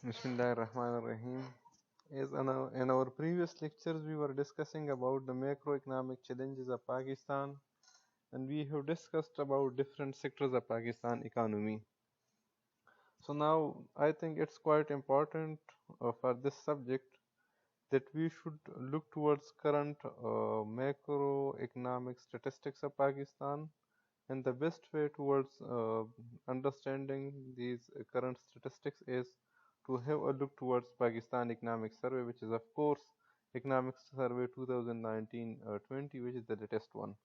Bismillahirrahmanirrahim. In our previous lectures, we were discussing about the macroeconomic challenges of Pakistan, and we have discussed about different sectors of Pakistan economy. So now I think it's quite important for this subject that we should look towards current macroeconomic statistics of Pakistan, and the best way towards understanding these current statistics is to have a look towards Pakistan Economic Survey, which is of course Economic Survey 2019-20, which is the latest one.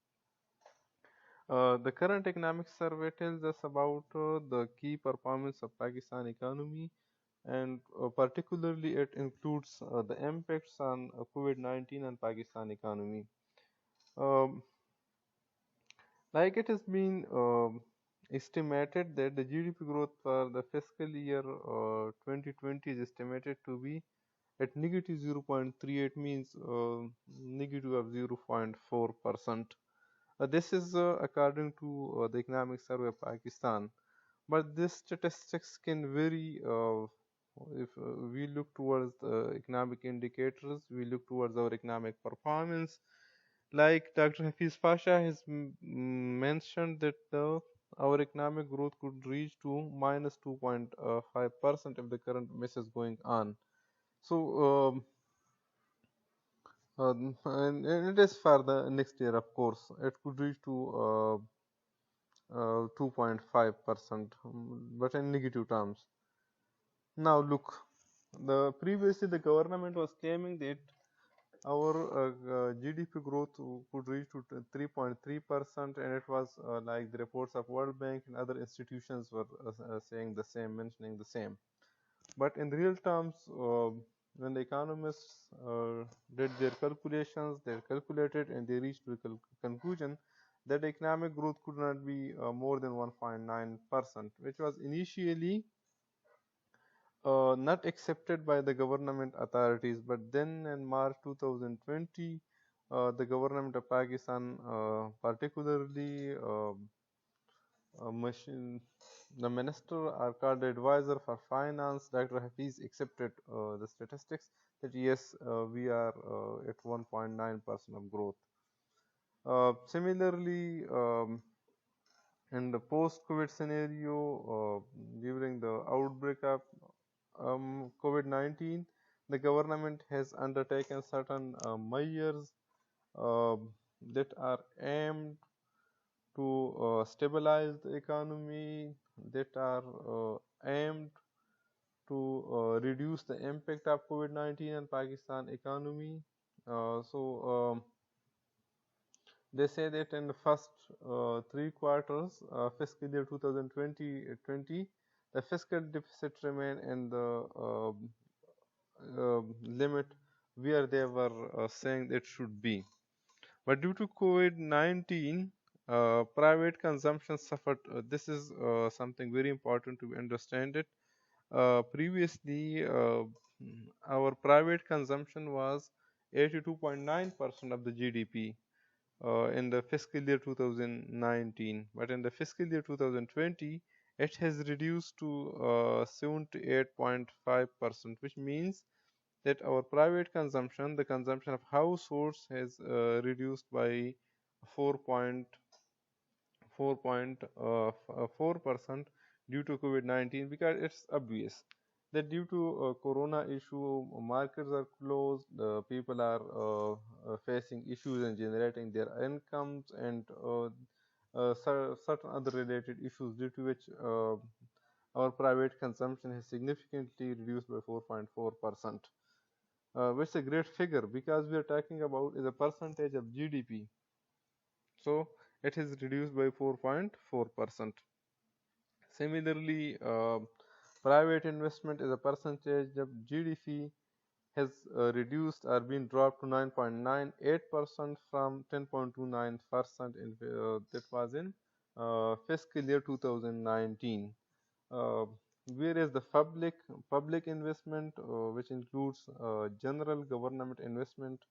The current economic survey tells us about the key performance of Pakistan economy, and particularly it includes the impacts on COVID-19 and Pakistan economy. Um, Like it has been estimated that the GDP growth for the fiscal year 2020 is estimated to be at negative 0.38, means negative of 0.4%. This is according to the Economic Survey of Pakistan. But this statistics can vary if we look towards the economic indicators, we look towards our economic performance. Like Dr. Hafiz Pasha has mentioned that our economic growth could reach to minus 2.5% if the current mess is going on. So, and it is for the next year, of course. It could reach to 2.5%, but in negative terms. Now, look, previously the government was claiming that our GDP growth could reach to 3.3%, and it was like the reports of World Bank and other institutions were saying the same, mentioning the same. But in real terms, when the economists did their calculations, they calculated and they reached to the conclusion that the economic growth could not be more than 1.9%, which was initially not accepted by the government authorities. But then in March 2020, the government of Pakistan, particularly machine, the minister or called the advisor for finance, Dr. Hafiz, accepted the statistics that yes, we are at 1.9% of growth. Similarly, in the post-COVID scenario, during the outbreak of COVID-19, the government has undertaken certain measures uh, that are aimed to stabilize the economy, that are aimed to reduce the impact of COVID-19 on Pakistan economy. So they say that in the first three quarters, fiscal year 2020, the fiscal deficit remained in the limit where they were saying it should be. But due to COVID-19, private consumption suffered. This is something very important to understand it. Previously, our private consumption was 82.9% of the GDP in the fiscal year 2019, but in the fiscal year 2020, it has reduced to 78.5%, which means that our private consumption, the consumption of households, has reduced by 4.4% due to COVID-19, because it's obvious that due to corona issue, markets are closed, people are facing issues in generating their incomes, and certain other related issues, due to which our private consumption has significantly reduced by 4.4%, which is a great figure because we are talking about is a percentage of GDP. So it is reduced by 4.4%. Similarly, private investment as a percentage of GDP has reduced or been dropped to 9.98% from 10.29% in that was in fiscal year 2019. Uh, Whereas the public investment, which includes general government investment,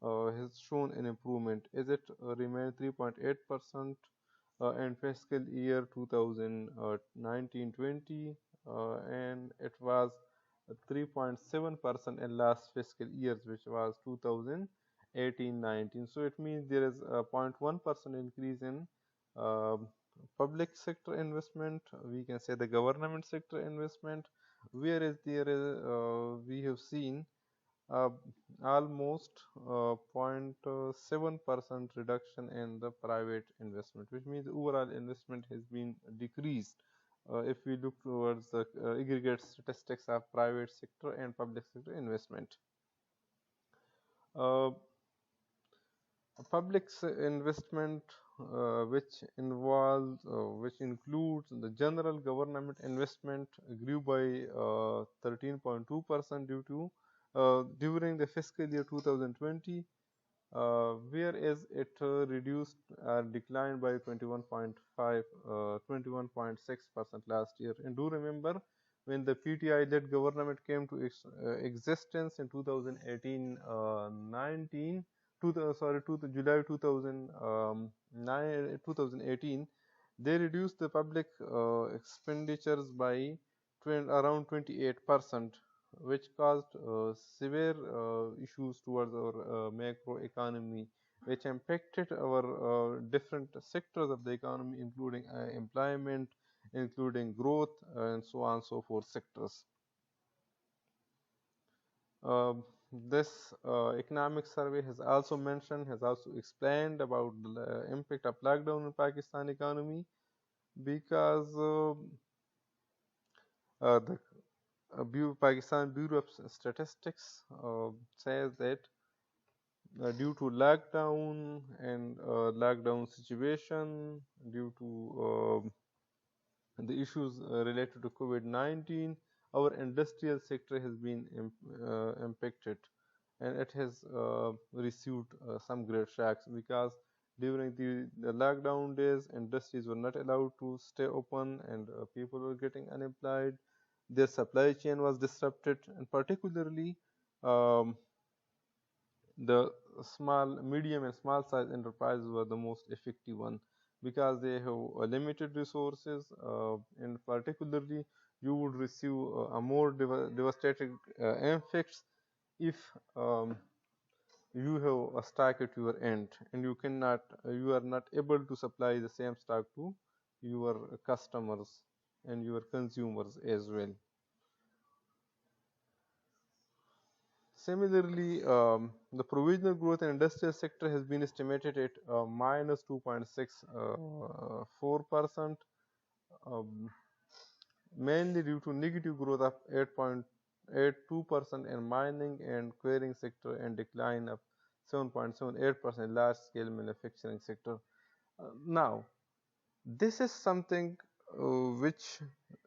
has shown an improvement, as it remained 3.8% in fiscal year 2019-20, and it was 3.7% in last fiscal years, which was 2018-19. So it means there is a 0.1% increase in um public sector investment. We can say the government sector investment, whereas we have seen uh, almost 0.7% reduction in the private investment, which means overall investment has been decreased. If we look towards the aggregate statistics of private sector and public sector investment. Uh, Public investment, which includes the general government investment, grew by 13.2% due to during the fiscal year 2020, whereas it reduced declined by 21.6% last year. And do remember, when the PTI-led government came to existence in 2018-19, to the July 2018, they reduced the public expenditures by around 28%, which caused severe issues towards our macro economy, which impacted our different sectors of the economy, including employment, including growth, and so on and so forth sectors. This economic survey has also explained about the impact of lockdown in Pakistan economy, because the Pakistan Bureau of Statistics says that due to lockdown and lockdown situation, due to the issues related to COVID-19, our industrial sector has been impacted, and it has received some great shocks, because during the lockdown days, industries were not allowed to stay open, and people were getting unemployed. Their supply chain was disrupted, and particularly um, the medium, and small size enterprises were the most effective one, because they have limited resources, and particularly you would receive a more devastating effects if you have a stock at your end, and you are not able to supply the same stock to your customers and your consumers as well. Similarly, the provisional growth in industrial sector has been estimated at minus 2.64%, um, mainly due to negative growth of 8.82% in mining and quarrying sector, and decline of 7.78% in large scale manufacturing sector. Now, this is something which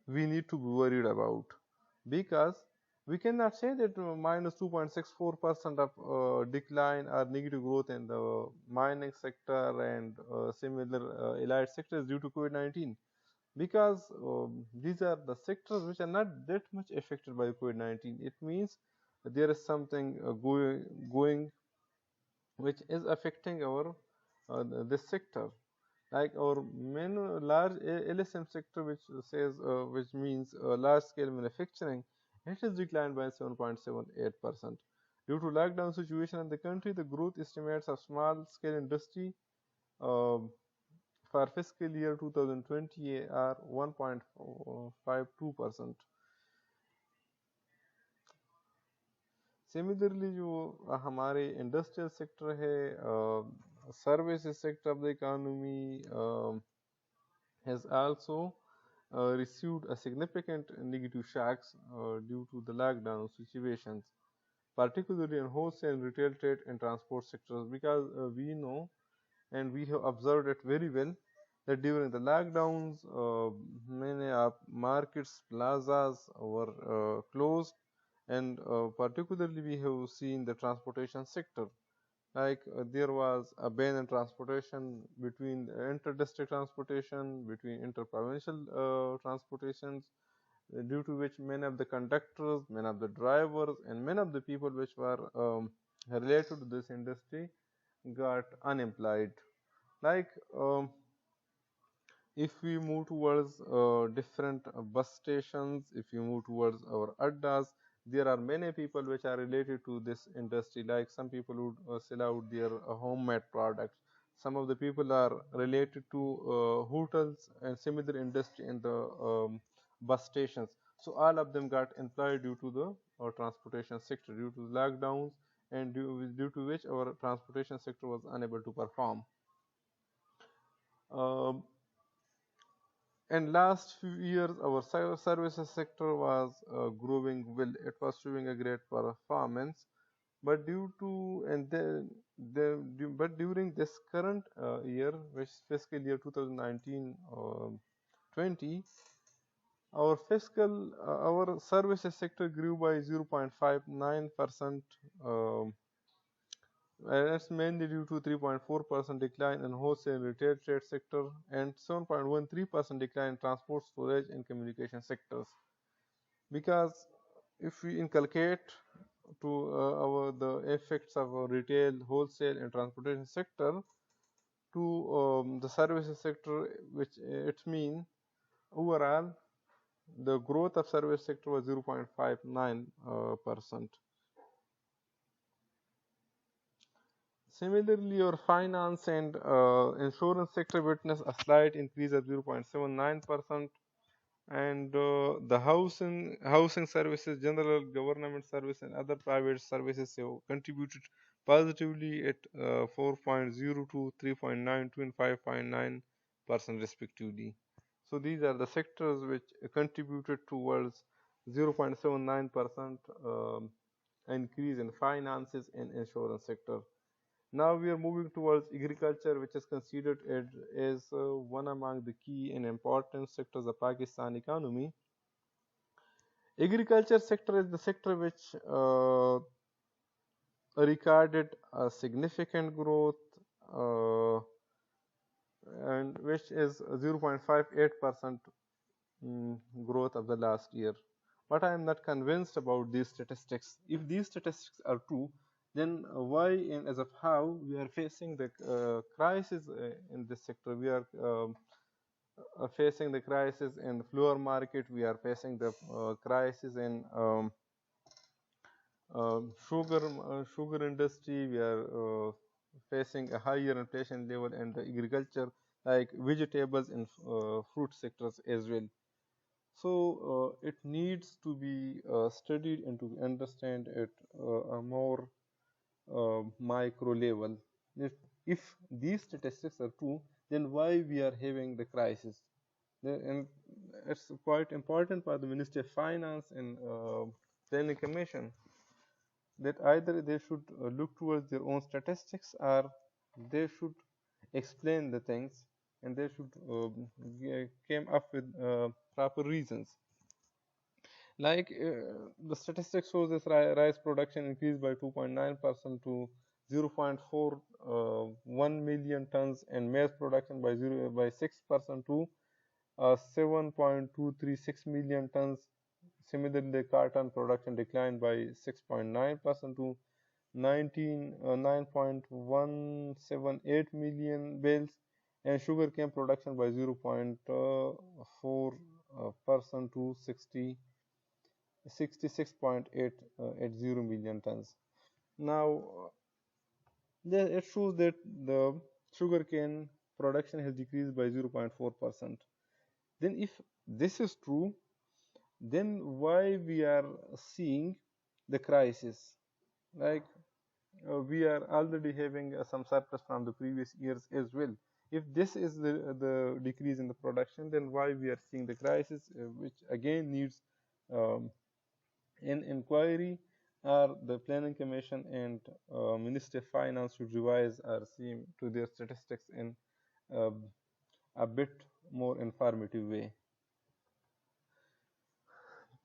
we need to be worried about, because we cannot say that minus 2.64% of decline or negative growth in the mining sector and similar allied sectors due to COVID-19, because these are the sectors which are not that much affected by COVID-19. It means there is something going which is affecting our this sector, like our main large LSM sector, which means large scale manufacturing. It has declined by 7.78%. Due to lockdown situation in the country, the growth estimates of small scale industry um for fiscal year 2020 are 1.52%. Similarly जो हमारे industrial sector है, services sector of the economy has also received a significant negative shocks due to the lockdown situations, particularly in wholesale, retail trade, and transport sectors, because we know and we have observed it very well that during the lockdowns, many markets, plazas were closed, and particularly we have seen the transportation sector, like there was a ban in transportation, between inter-district transportation, between inter-provincial transportations, due to which many of the conductors, many of the drivers, and many of the people which were related to this industry got unemployed. Like if we move towards different bus stations, if we move towards our addas, there are many people which are related to this industry, like some people would sell out their homemade products. Some of the people are related to hotels and similar industry in the bus stations. So all of them got employed due to the transportation sector, due to lockdowns, and due to which our transportation sector was unable to perform. Um, and last few years, our services sector was growing well. It was showing a great performance, but due to and but during this current year, which is fiscal year 2019 20, our services sector grew by 0.59%. And it's mainly due to 3.4% decline in wholesale retail trade sector and 7.13% decline in transport, storage, and communication sectors. Because if we inculcate to our the effects of our retail, wholesale, and transportation sector to the services sector, which it means overall the growth of service sector was 0.59%. Similarly, your finance and insurance sector witnessed a slight increase of 0.79%, and the housing services, general government service, and other private services have contributed positively at 4.02, 3.92, and 5.9% respectively. So these are the sectors which contributed towards 0.79% increase in finances and insurance sector. Now we are moving towards agriculture, which is considered as one among the key and important sectors of Pakistan economy. Agriculture sector is the sector which recorded a significant growth, and which is 0.58% growth of the last year. But I am not convinced about these statistics. If these statistics are true, then why and as of how we are facing the crisis in this sector? We are facing the crisis in the flour market. We are facing the crisis in sugar industry. We are facing a higher inflation level in the agriculture, like vegetables and fruit sectors as well. So it needs to be studied and to understand at a more micro level. If these statistics are true, then why we are having the crisis? And it's quite important for the Ministry of Finance and Planning Commission that either they should look towards their own statistics, or they should explain the things, and they should came up with proper reasons. Like the statistics shows this rice production increased by 2.9% to 0.41 million tons, and maize production by 6% to 7.236 million tons. Similarly, cotton production declined by 6.9% to 9.178 million bales, and sugarcane production by 0.4% to 66.880 million tons. Now, it shows that the sugarcane production has decreased by 0.4%. Then, if this is true, then why we are seeing the crisis? Like we are already having some surplus from the previous years as well. If this is the decrease in the production, then why we are seeing the crisis, which again needs an inquiry, or the Planning Commission and Ministry of Finance should revise or see to their statistics in uh, a bit more informative way.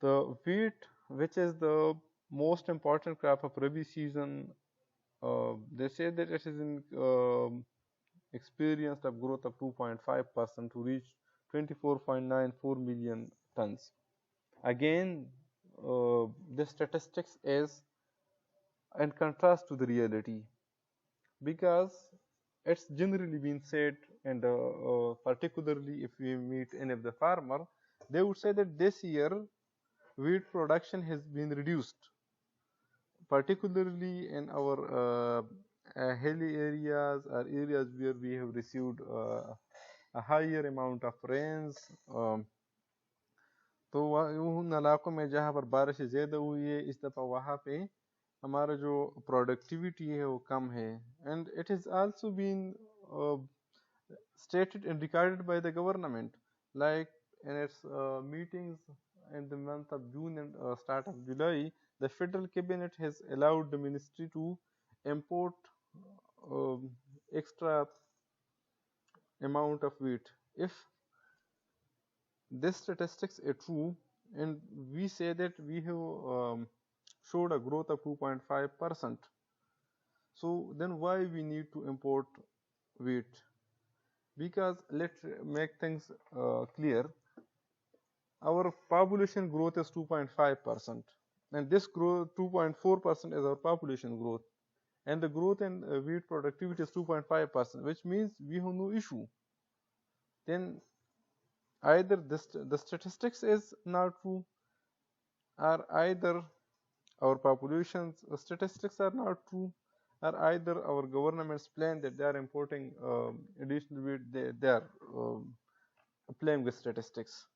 The wheat, which is the most important crop of Rabi season, they say that it is in experienced a growth of 2.5% to reach 24.94 million tons. Again, the statistics is in contrast to the reality, because it's generally been said, and particularly if we meet any of the farmer, they would say that this year wheat production has been reduced, particularly in our hilly areas or areas where we have received a higher amount of rains. तो उन इलाकों में जहाँ पर बारिश ज़्यादा हुई है इस दफ़ा वहाँ पे हमारा जो प्रोडक्टिविटी है वो कम है. And it is also been stated and recorded by the government, like in its meetings in the month of June and start of July. The federal cabinet has allowed the ministry to import extra amount of wheat. If this statistics are true, and we say that we have showed a growth of 2.5%, so then why we need to import wheat? Because let's make things clear. Our population growth is 2.5%, and this growth 2.4% is our population growth, and the growth in wheat productivity is 2.5%, which means we have no issue. Then either the statistics is not true, or either our population statistics are not true, or either our government's plan that they are importing additional wheat, they are playing with statistics.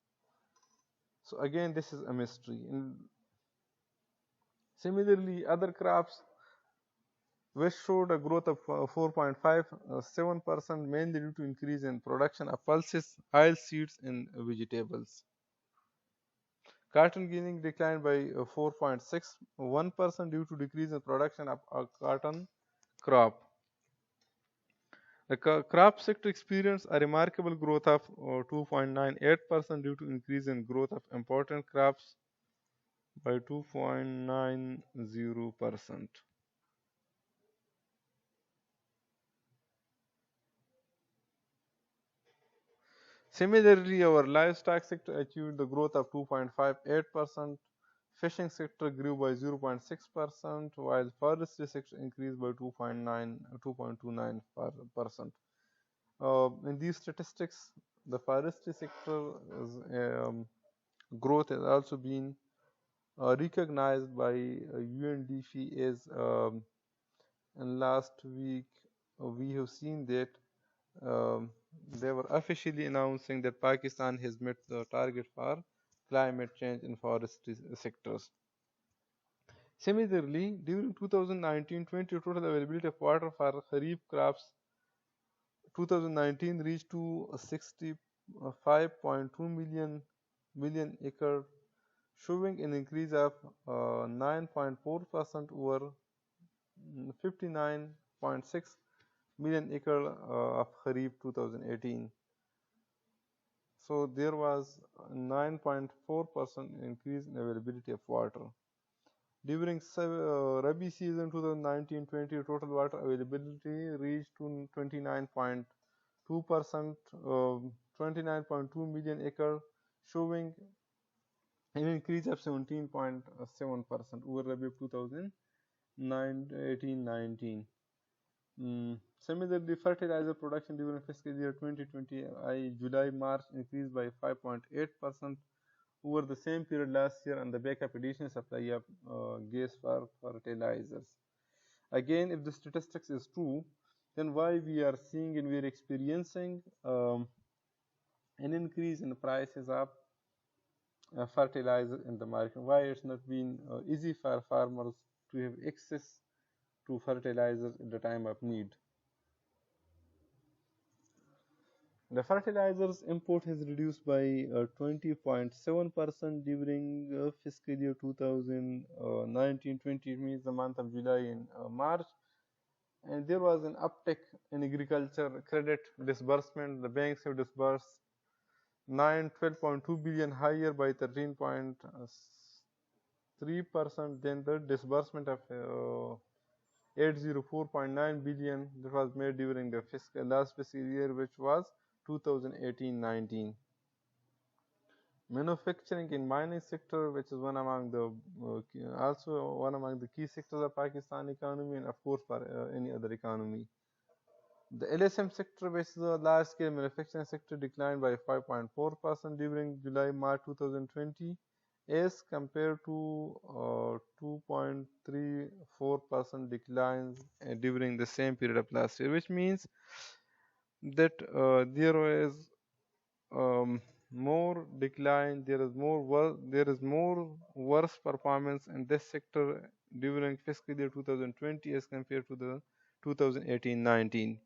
So again, this is a mystery. And similarly, other crops which showed a growth of 4.57%, mainly due to increase in production of pulses, oil seeds, and vegetables. Cotton ginning declined by 4.61% due to decrease in production of a cotton crop. The crop sector experienced a remarkable growth of 2.98% due to increase in growth of important crops by 2.90%. Similarly, our livestock sector achieved the growth of 2.58%. Fishing sector grew by 0.6%, while forestry sector increased by 2.29%. In these statistics, the forestry sector growth has also been recognized by UNDP as in last week we have seen that they were officially announcing that Pakistan has met the target for climate change in forestry sectors. Similarly, during 2019-20, total availability of water for Kharif crops 2019 reached to 65.2 million acre, showing an increase of 9.4% over 59.6 million acre of Kharif 2018. So there was a 9.4% increase in availability of water. During Rabi season 2019-20, total water availability reached to 29.2%, 29.2 million acre, showing an increase of 17.7% over Rabi 2018-19. Similarly, fertilizer production during fiscal year 2020 July-March increased by 5.8% over the same period last year on the back of additional supply of gas for fertilizers. Again, if the statistics is true, then why we are seeing and we are experiencing an increase in the prices of fertilizer in the market? Why it's not been easy for farmers to have access to fertilizers at the time of need? The fertilizers import has reduced by 20.7% during fiscal year 2019-20, means the month of July and March. And there was an uptick in agriculture credit disbursement. The banks have disbursed 12.2 billion, higher by 13.3% than the disbursement of 804.9 billion that was made during the last fiscal year, which was 2018-19. Manufacturing and mining sector, which is one among the also one among the key sectors of Pakistan economy, and of course for any other economy. The LSM sector, which is a large-scale manufacturing sector, declined by 5.4% during July-March 2020, as compared to 2.34% declines during the same period of last year, which means that there was um, more decline, there is more worse performance in this sector during fiscal year 2020 as compared to the 2018-19.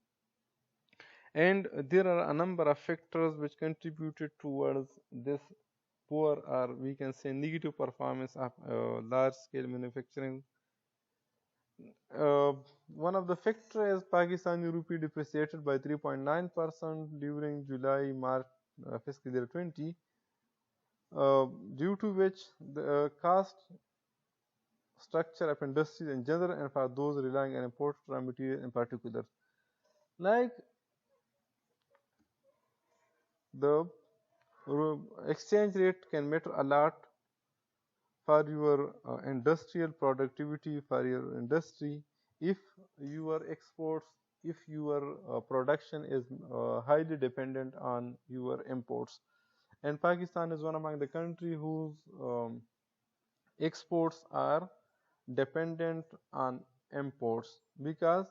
And there are a number of factors which contributed towards this poor, or we can say negative performance of large scale manufacturing. Uh, One of the factors is Pakistani rupee depreciated by 3.9% during July March fiscal year 20, uh, due to which the cost structure of industries in general and for those relying on imported raw material in particular, like the exchange rate can matter a lot for your industrial productivity, for your industry. If your exports, if your production is highly dependent on your imports, and Pakistan is one among the country whose exports are dependent on imports, because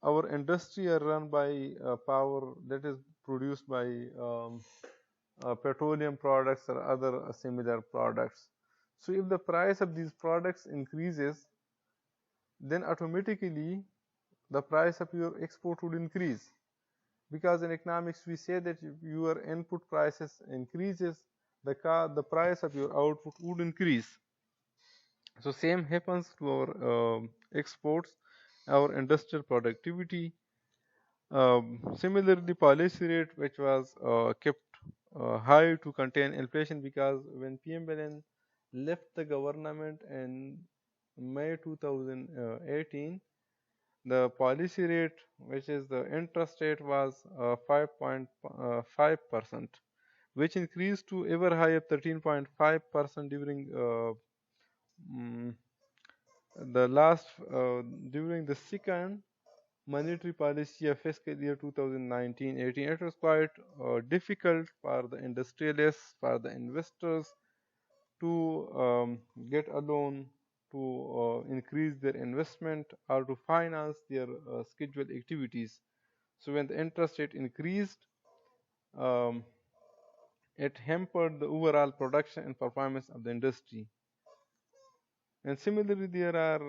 our industry are run by power that is produced by petroleum products or other similar products. So if the price of these products increases, then automatically the price of your export would increase, because in economics we say that if your input prices increases, the price of your output would increase. So same happens to our exports, our industrial productivity. Similarly, policy rate, which was kept high to contain inflation, because when PM Belen left the government in May 2018, the policy rate, which is the interest rate, was 5.5%, which increased to ever high of 13.5% during mm, the last during the second monetary policy of fiscal year 2019-18. It was quite difficult for the industrialists, for the investors to get a loan to increase their investment or to finance their scheduled activities. So when the interest rate increased, um, it hampered the overall production and performance of the industry. And similarly, there are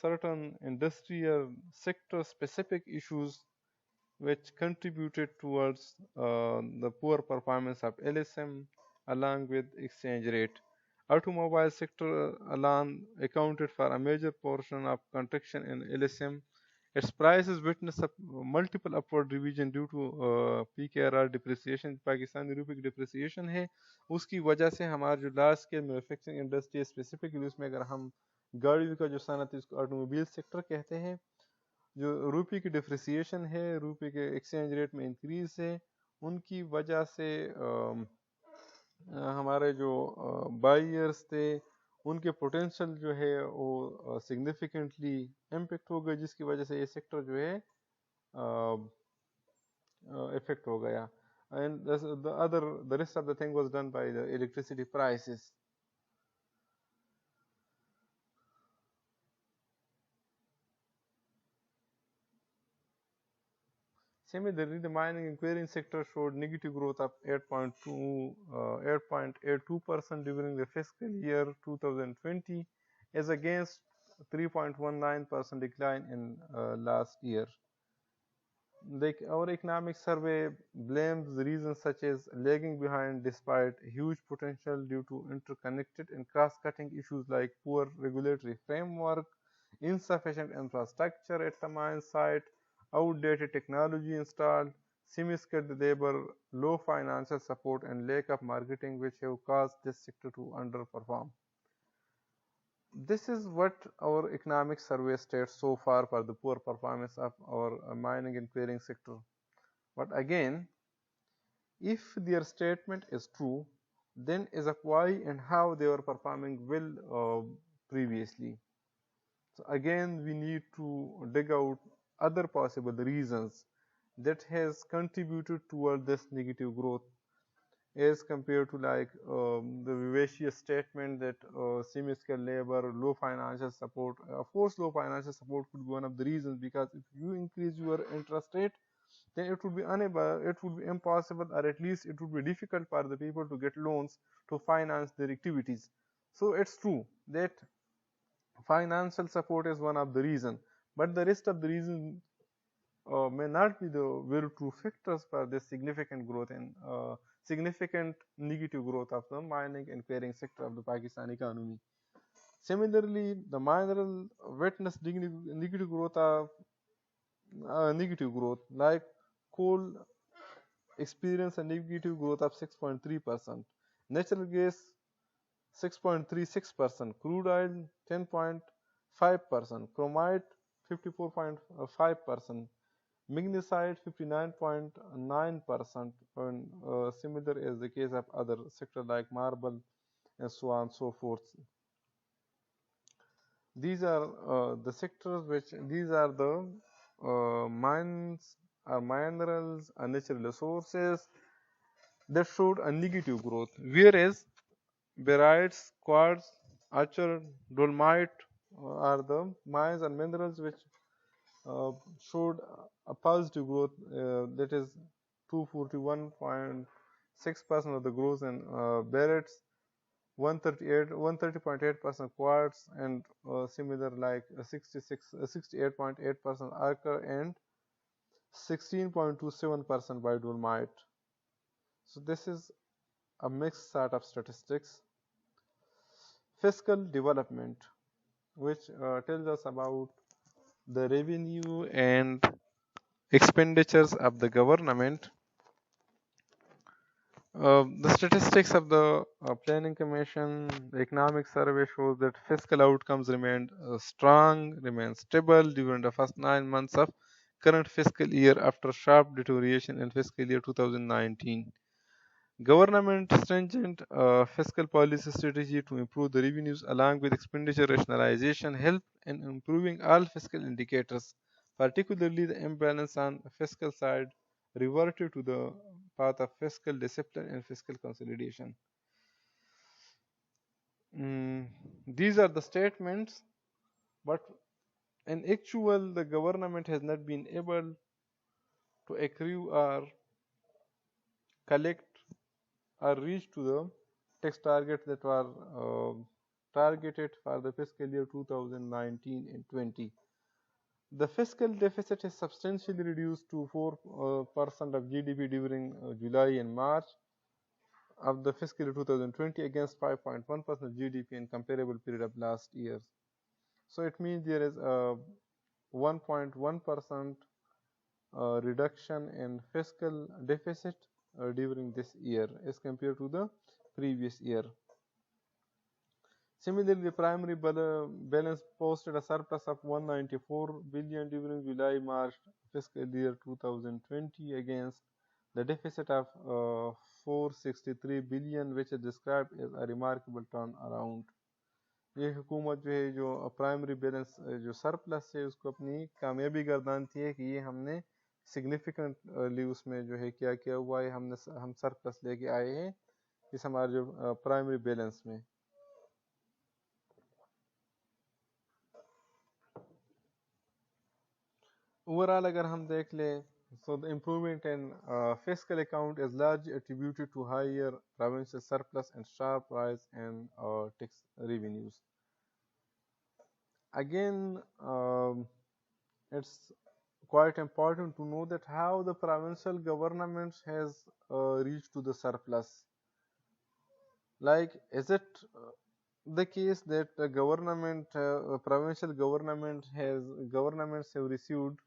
certain industrial sector specific issues which contributed towards the poor performance of LSM along with exchange rate. Automobile sector alone accounted for a major portion of contraction in LSM. Its prices witnessed a multiple upward revision due to PKRR depreciation. Pakistani रुपये की depreciation है, उसकी वजह से हमारा जो large scale manufacturing industry है, specifically उसमें अगर हम गाड़ियों का जो सनत है उसको ऑटोमोबाइल सेक्टर कहते हैं, जो रुपये की डिप्रिसिएशन है, रुपये के एक्सचेंज रेट में इंक्रीज है, उनकी वजह से हमारे जो बायर्स थे उनके पोटेंशियल जो है वो सिग्निफिकेंटली इम्पेक्ट हो गए, जिसकी वजह से ये सेक्टर जो है इफेक्ट हो गया. And the rest of the thing was done by the electricity prices. Similarly, the mining and quarrying sector showed negative growth of 8.82% during the fiscal year 2020, as against 3.19% decline in last year. Our economic survey blames reasons such as lagging behind despite huge potential due to interconnected and cross-cutting issues like poor regulatory framework, insufficient infrastructure at the mine site, outdated technology installed, semi-skilled labor, low financial support, and lack of marketing, which have caused this sector to underperform. This is what our economic survey states so far for the poor performance of our mining and quarrying sector. But again, if their statement is true, then is why and how they were performing well previously. So again, we need to dig out other possible reasons that has contributed toward this negative growth, as compared to like the fallacious statement that semi-skilled labor, low financial support. Of course, low financial support could be one of the reasons, because if you increase your interest rate, then it would be unable, it would be impossible, or at least it would be difficult for the people to get loans to finance their activities. So it's true that financial support is one of the reason, but the rest of the reason may not be the very true factors for this significant growth and significant negative growth of the mining and quarrying sector of the Pakistan economy. Similarly, the mineral witnessed negative growth of negative growth, like coal experienced a negative growth of 6.3%, natural gas 6.36%, crude oil 10.5%, chromite 54.5%, magnesite 59.9%, and similar is the case of other sectors like marble and so on and so forth. These are the sectors these are the mines or minerals or natural resources that showed a negative growth, whereas barytes, quartz, ochre, dolomite are the mines and minerals which showed a positive growth, that is 241.6% of the growth in barytes, 130.8% quartz, and similar like 68.8% ochre, and 16.27% by dolomite. So this is a mixed set of statistics. Fiscal development, which tells us about the revenue and expenditures of the government. The statistics of the Planning Commission, the Economic Survey shows that fiscal outcomes remained strong, remained stable during the first 9 months of current fiscal year after sharp deterioration in fiscal year 2019. Government stringent fiscal policy strategy to improve the revenues along with expenditure rationalization help in improving all fiscal indicators, particularly the imbalance on fiscal side reverted to the path of fiscal discipline and fiscal consolidation. These are the statements, but in actual the government has not been able to accrue or collect or reach to the tax targets that were targeted for the fiscal year 2019 and 20. The fiscal deficit is substantially reduced to 4% of GDP during July and March of the fiscal year 2020 against 5.1% of GDP in comparable period of last year. So it means there is a 1.1% reduction in fiscal deficit during this year as compared to the previous year. Similarly, the primary balance posted a surplus of 194 billion during July-March fiscal year 2020 against the deficit of 463 billion, which is described as a remarkable turnaround. ये हुकूमत जो है जो primary balance जो surplus है उसको अपनी कामयाबी गर्दानती है कि ये हमने सिग्निफिकेंटली उसमें जो है क्या क्या हुआ है, हम सरप्लस लेके आए हैं इस हमारे जो प्राइमरी बैलेंस में. ओवरऑल अगर हम देख लें, so the improvement in fiscal account is largely attributed to higher provincial surplus and sharp rise in tax revenues. Again, it's quite important to know that how the provincial government has reached to the surplus. Like, is it the case that the government, provincial governments have received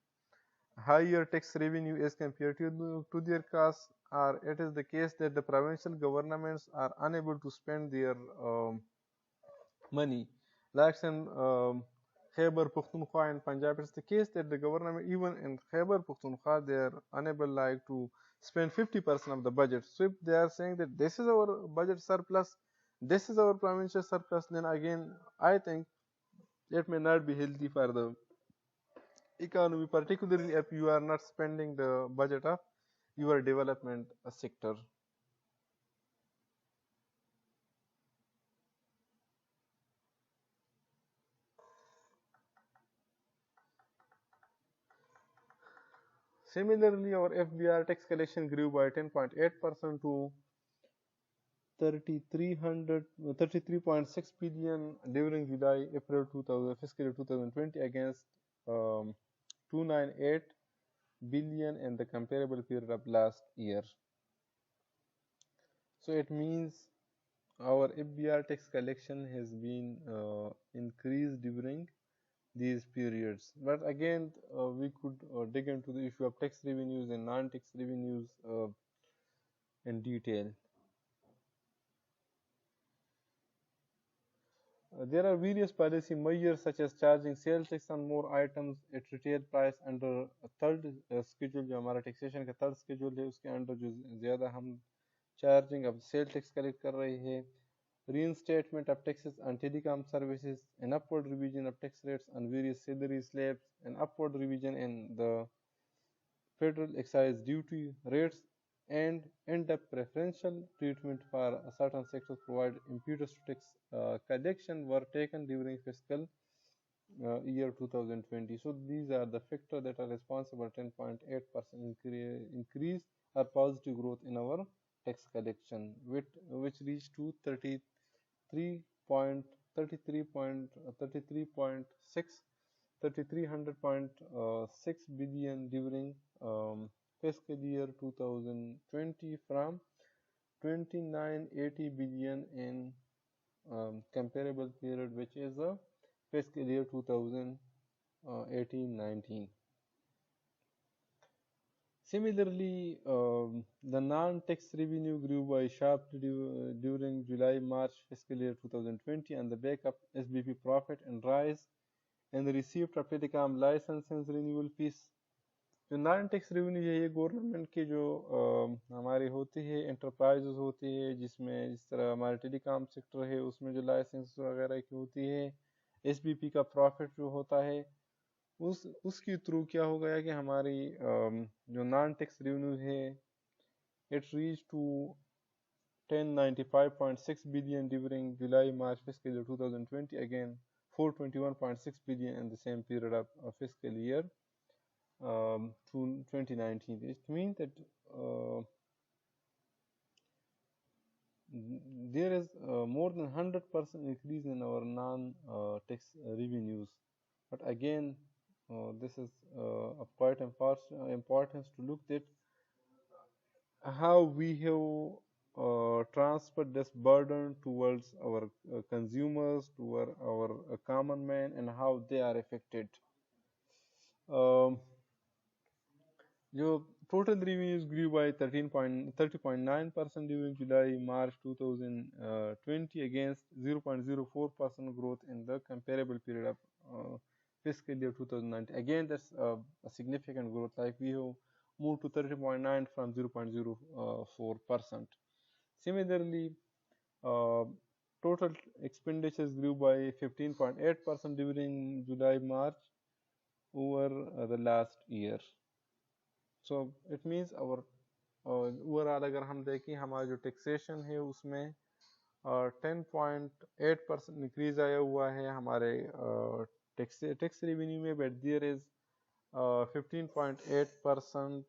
higher tax revenue as compared to their costs, or it is the case that the provincial governments are unable to spend their money? Like in Khyber Pakhtunkhwa and Punjab, it's the case that the government, even in Khyber Pakhtunkhwa, they are unable like to spend 50% of the budget. So if they are saying that this is our budget surplus, this is our provincial surplus, then again I think it may not be healthy for the economy, particularly if you are not spending the budget of your development sector. Similarly, our FBR tax collection grew by 10.8% to 33.6 billion during July-April 2000 fiscal year 2020 against 298 billion in the comparable period of last year. So it means our FBR tax collection has been increased during these periods. But again, we could dig into the issue of tax revenues and non-tax revenues in detail. There are various policy measures such as charging sales tax on more items at retail price under third schedule. जो हमारा taxation का third schedule है उसके under जो ज़्यादा हम charging of sales tax collect कर रहे हैं, reinstatement of taxes on telecom services, an upward revision of tax rates on various salary slabs, an upward revision in the federal excise duty rates, and end up preferential treatment for certain sectors provide impetus to tax collection were taken during fiscal year 2020. So these are the factors that are responsible 10.8% increase or positive growth in our tax collection, which reached to 3300.6 billion during fiscal year 2020 from 2980 billion in comparable period, which is a fiscal year 2018-19. Similarly, the non-tax revenue grew by sharply during July-March fiscal year 2020 on the back of SBP profit and rise in the receipt of telecom licenses renewal fees. जो non tax revenue है ये government के जो हमारे होते हैं enterprises होती है, जिसमें जिस तरह हमारे टेलीकॉम सेक्टर है उसमें जो लाइसेंस वगैरह की होती है, एसबीपी का प्रॉफिट जो होता है उसके थ्रू क्या हो गया कि हमारी जो नॉन टैक्स रेवेन्यू है it reach to 1095.6 billion during July-March fiscal year 2020 again 421.6 billion in the same period of fiscal year 2019. It means that there is more than 100% increase in our non-tax revenues. But again, this is of quite importance to look at how we have transferred this burden towards our consumers, toward our common man, and how they are affected. जो total revenues grew by 30.9% during July-March 2020 against 0.04% growth in the comparable period of fiscal year 2019. Again, that's a significant growth. Like we have moved to 30.9 from 0.04%. Similarly, total expenditures grew by 15.8% during July-March over the last year. So it means our overall अगर हम देखें हमारा जो taxation है उसमें 10.8% increase आया हुआ है हमारे tax revenue में, but there is 15.8%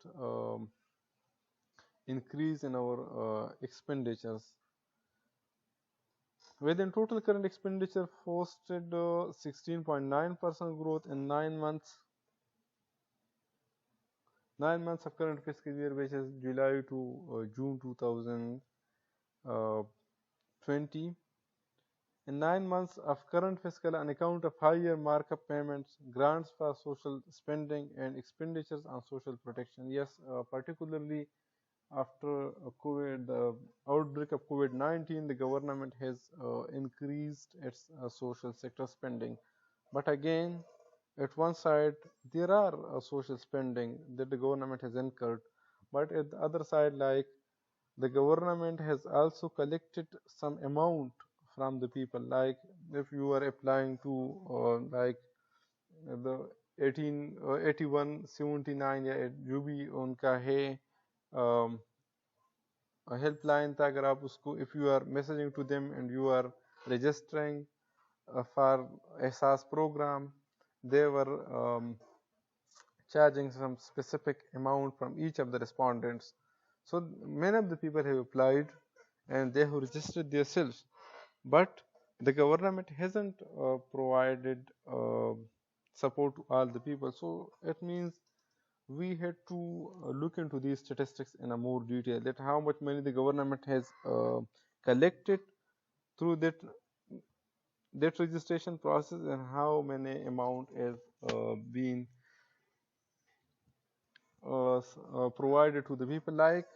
increase in our expenditures. Within total current expenditure posted 16.9% growth in 9 months. 9 months of current fiscal year, which is July to June 2020. In 9 months of current fiscal, on account of higher markup payments, grants for social spending, and expenditures on social protection. Yes, particularly after COVID, the outbreak of COVID-19, the government has increased its social sector spending. But again, at one side, there are social spending that the government has incurred, but at the other side, like the government has also collected some amount from the people. Like if you are applying to like the 8179 या जो भी उनका है helpline था, अगर आप उसको if you are messaging to them and you are registering for ESAS program, they were charging some specific amount from each of the respondents. So many of the people have applied and they have registered themselves, but the government hasn't provided support to all the people. So it means we had to look into these statistics in a more detail, that how much money the government has collected through that registration process, and how many amount is being provided to the people. Like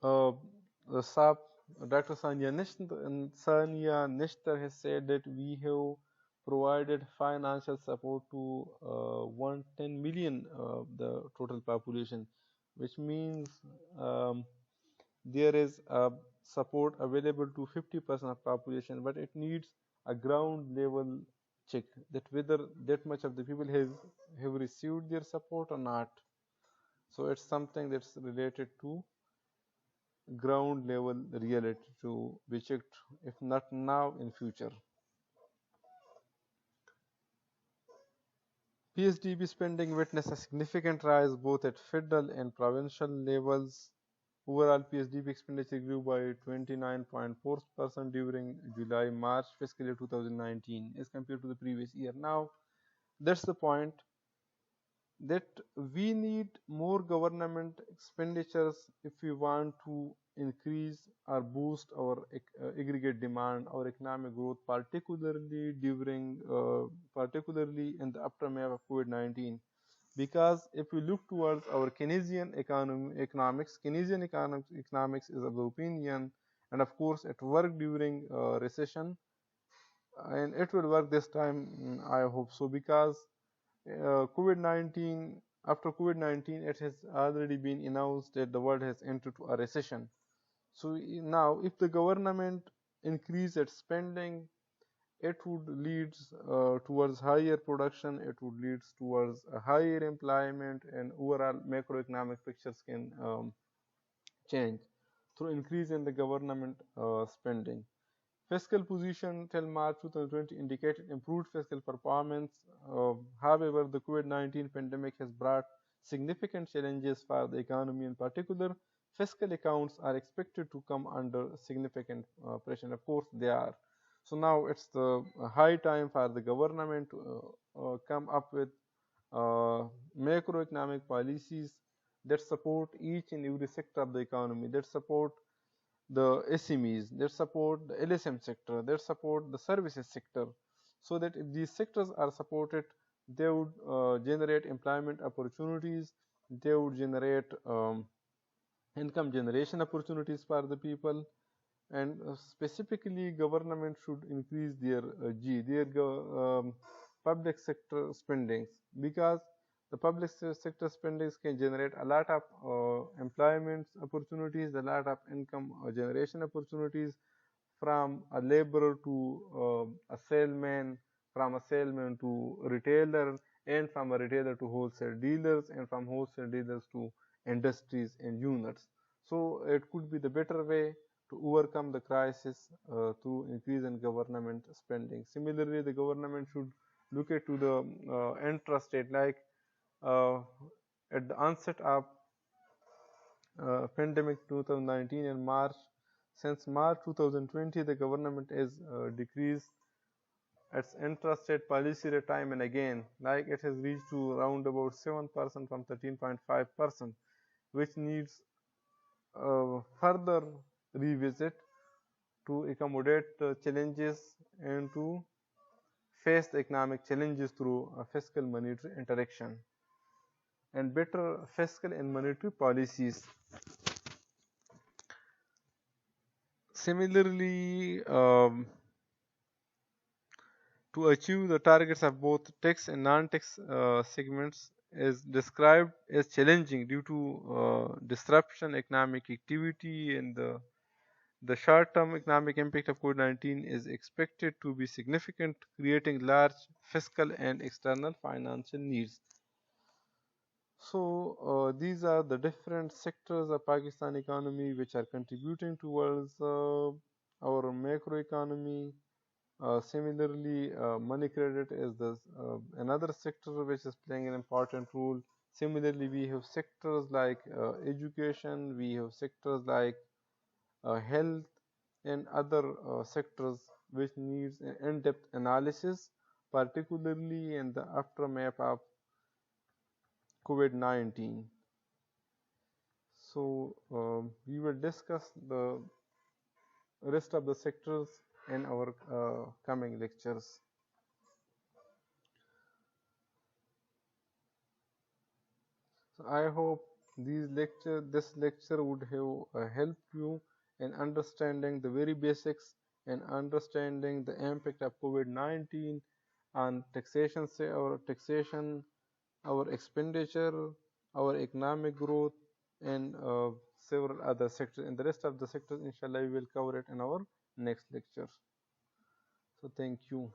uh, the SAP, Dr. Sanya Nishtar has said that we have provided financial support to 110 million the total population, which means um, there is a support available to 50% of population, but it needs a ground level check that whether that much of the people have received their support or not. So it's something that's related to ground level reality to be checked, if not now, in future. PSDB spending witnessed a significant rise both at federal and provincial levels. Overall, PSDB expenditure grew by 29.4% during July-March fiscal year 2019 as compared to the previous year. Now, that's the point, that we need more government expenditures if we want to increase or boost our aggregate demand, our economic growth, particularly in the aftermath of COVID-19. Because if we look towards our Keynesian economics is of the opinion, and of course it worked during recession, and it will work this time. I hope so, because COVID-19, after COVID-19, it has already been announced that the world has entered a recession. So now, if the government increase its spending, it would lead towards higher production, it would lead towards a higher employment, and overall macroeconomic pictures can change through increase in the government spending. Fiscal position till March 2020 indicated improved fiscal performance. However, the COVID-19 pandemic has brought significant challenges for the economy. In particular, fiscal accounts are expected to come under significant pressure. Of course, they are. So now it's the high time for the government to come up with uh, macroeconomic policies that support each and every sector of the economy, that support the SMEs, that support the LSM sector, that support the services sector, so that if these sectors are supported, they would generate employment opportunities, they would generate income generation opportunities for the people, and specifically government should increase their public sector spendings, because the public sector spendings can generate a lot of employment opportunities, a lot of income generation opportunities, from a laborer to a salesman, from a salesman to retailer, and from a retailer to wholesale dealers, and from wholesale dealers to industries and units. So it could be the better way to overcome the crisis through increase in government spending. Similarly, the government should look at to the intrastate, like uh, at the onset of pandemic 2019 and March. Since March 2020, the government has decreased its intrastate policy rate time and again, like it has reached to around about 7% from 13.5%, which needs further revisit to accommodate the challenges and to face the economic challenges through fiscal monetary interaction and better fiscal and monetary policies. Similarly, to achieve the targets of both tax and non-tax segments is described as challenging due to disruption economic activity, and the short-term economic impact of COVID-19 is expected to be significant, creating large fiscal and external financial needs. So these are the different sectors of Pakistan economy which are contributing towards our macroeconomy. Similarly, money credit is the another sector which is playing an important role. Similarly, we have sectors like education, we have sectors like health, and other sectors which needs an in-depth analysis, particularly in the aftermath of COVID-19. So we will discuss the rest of the sectors in our coming lectures. So I hope this lecture would have helped you in understanding the very basics and understanding the impact of COVID-19 on taxation, our expenditure, our economic growth, and several other sectors. In the rest of the sectors, inshallah, we will cover it in our next lecture. So thank you.